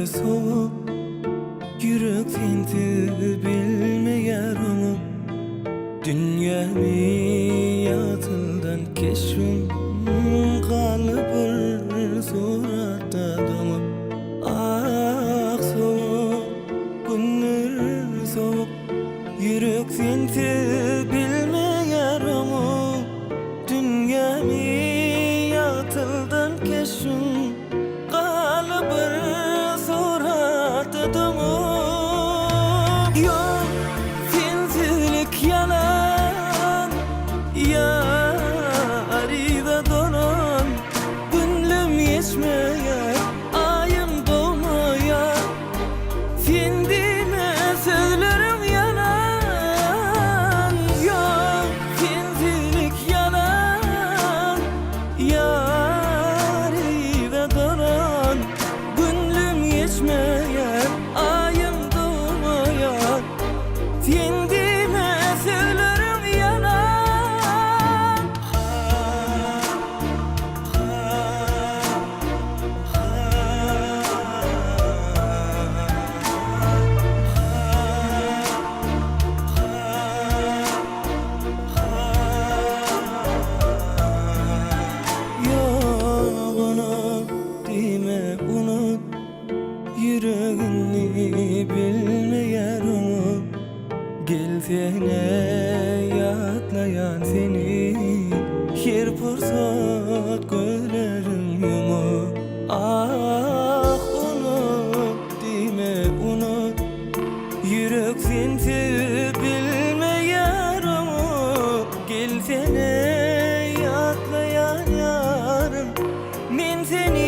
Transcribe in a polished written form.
soğuk, yürek senti bilmeyer onu. Dünyamı yatıldan keşfim kalıbır suratta domu. Ah soğuk, günler soğuk, yürek senti bilmeyer onu. Dünyamı yatıldan keşfim kalıbır suratta domu. Yok sensizlik yalan, yarida dolan. Gönlüm geçmeyer, ayım dolmaya. Sen deme sözlerim yalan. Yok sensizlik yalan, yarida dolan. Gönlüm geçmeyer, ayım dolmaya. Sen deme sözlerim yalan. Yok unut, deme unut, yüreğini bilmeyer unut. Gelsene yatlayan seni, her fırsat gözlerim yumur. Ah unut, deme unut, yürek seni bilmeyer unut. Gelsene yatlayan yarım, men seni